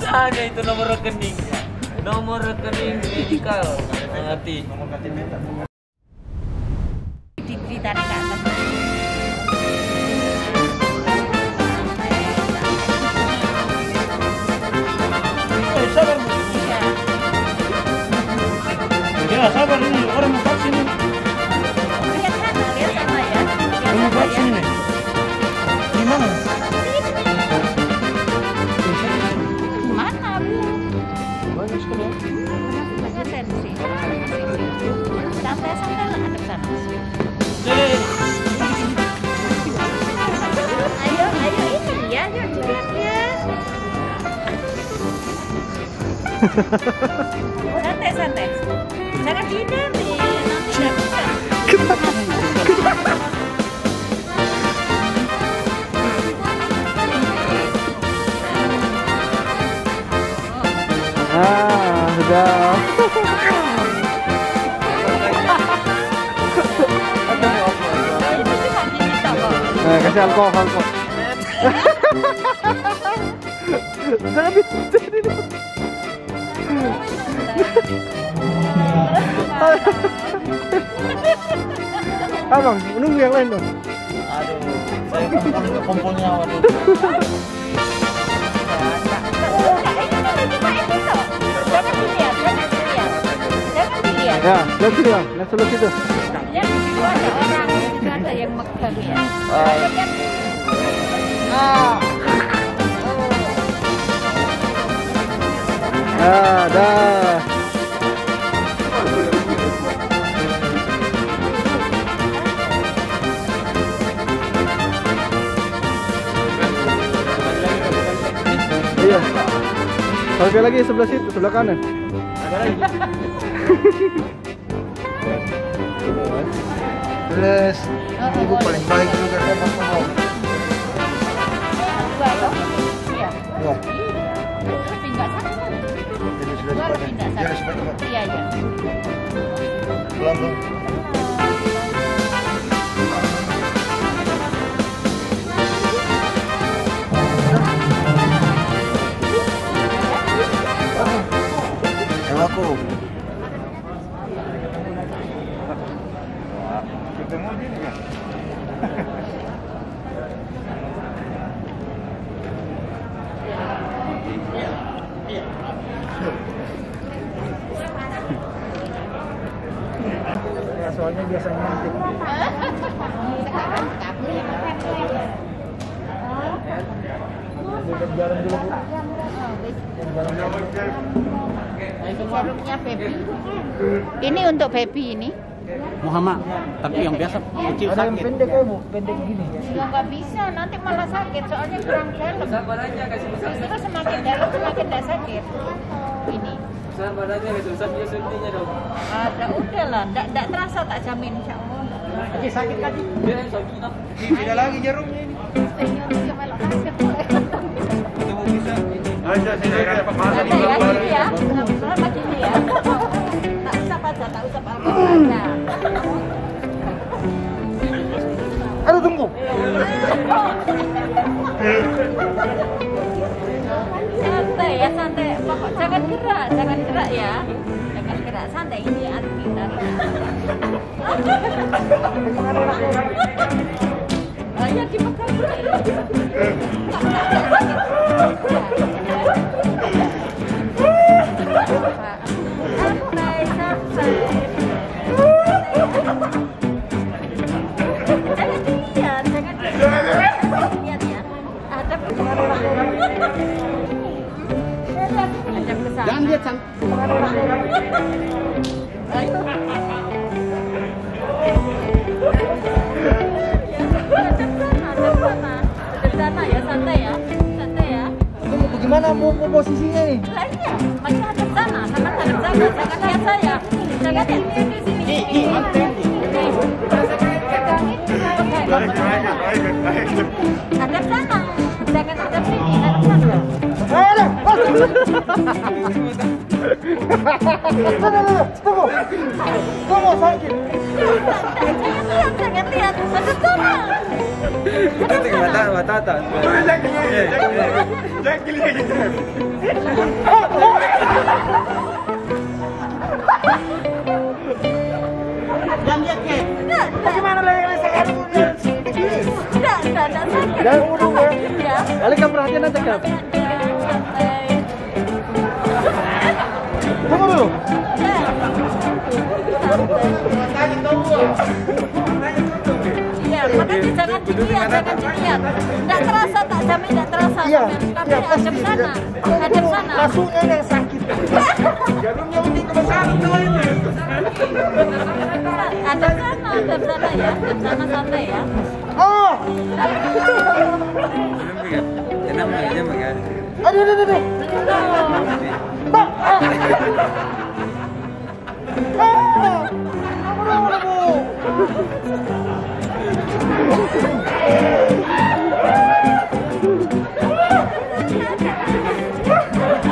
Ada itu nomor rekening. Nomor rekening medical. Ngerti. Ditarik ke atas. Sabar. Ya, sabar ini orang mau vaksin ini. Lihat sana ya. Mau vaksin ini. Di mana? Mana Bu? Banyak sekali. Banyak sensi. Santai-santai lah ada sana. Ayo ini ya, yuk dilihat ya. Santai. Jangan dihindari, nanti nggak bisa. Sudah. Kasih alkohol kok. Jangan di. Abang, menunggu yang lain dong. Aduh, saya kumpulnya waduh. Ya, lihat sini bang, lihat sebelah situ. Yang itu ada orang, itu ada yang megang ya. Dah. Iya. Sekali lagi sebelah situ, sebelah kanan. Terus, ibu paling baik juga kan ngomong. Iya. Wah, Pindah sana. jadi sudah Baru dipakai. pindah Jadi sana. sebentar. Iya. Pulang dong. Aku. Ketemu gini ya? Ya, soalnya biasanya nanti. Jalan dulu Bu. Serumnya baby. Ini untuk baby ini. Muhammad, tapi yang biasa kecil Ada yang sakit. pendek ya Bu, pendek gini. Ya nggak bisa, nanti malah sakit soalnya kurang dalam. Sabar aja, kasih besar. Justru semakin dalam semakin tidak sakit. Ini. Besar badannya, kasih besar dia suntiknya dong. Ada udah lah, tidak terasa tak jamin insya Allah. Oke, sakit kaki. Dia yang sakit apa? Beda lagi jarumnya ini. Ketemu bisa. Aja sini ada Ada ya gini ya, benar-benar gini ya. Tak usap aja, tak usap alkohol aja. Aduh tunggu. Santai ya, santai. Pokok jangan gerak ya. Jangan gerak, santai ini anu kita. Ya dipegang Jangan lihat sang. Ya santai ya. Tunggu bagaimana mau posisinya nih? Lah iya, masih hadap sana, sama hadap sana. Jangan lihat saya. Jangan lihat di sini. Hadap sana. Jangan hadap sini, hadap sana. Tunggu. Tunggu sakit. Jangan lihat, ada sana. Kita tinggal mata. Bagaimana lagi saya Enggak sakit. Jangan udah ya. Ya. Alihkan perhatian aja Kak. Santai. Tunggu dulu. Iya, makanya jangan dilihat. Enggak terasa, tak jamin enggak terasa. Iya, Tapi iya, pasti. hadap sana. Hadap sana. Masuknya yang sakit. Jarumnya udah kebesaran tuh ini. Hadap sana ya. Hadap sana santai ya. Oh, aduh. Bang.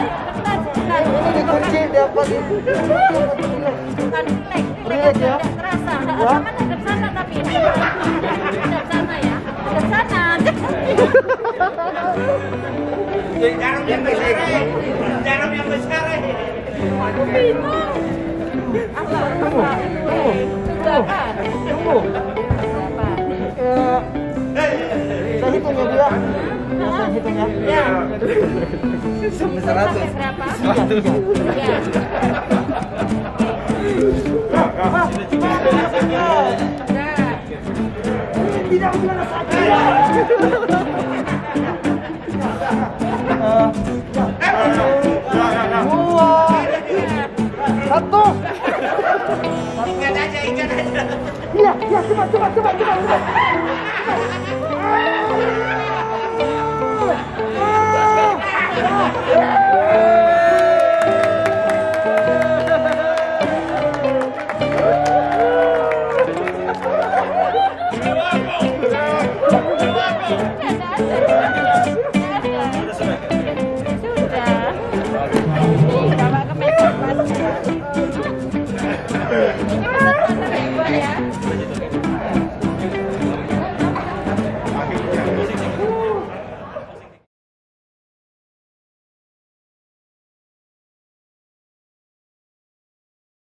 Ini dikunci dia pagi. Bukan relax ya. Tidak terasa. Sama hadap sana tapi. Hadap sana ya. Hadap sana. Jarum yang besar. Aku bingung. Tunggu. Saya hitung ya, Bu ya. Saya hitung ya. Ya. Sampai 100. Berapa? 100. Ya. Tidak boleh sakit. Satu. Ikat aja. Iya, coba.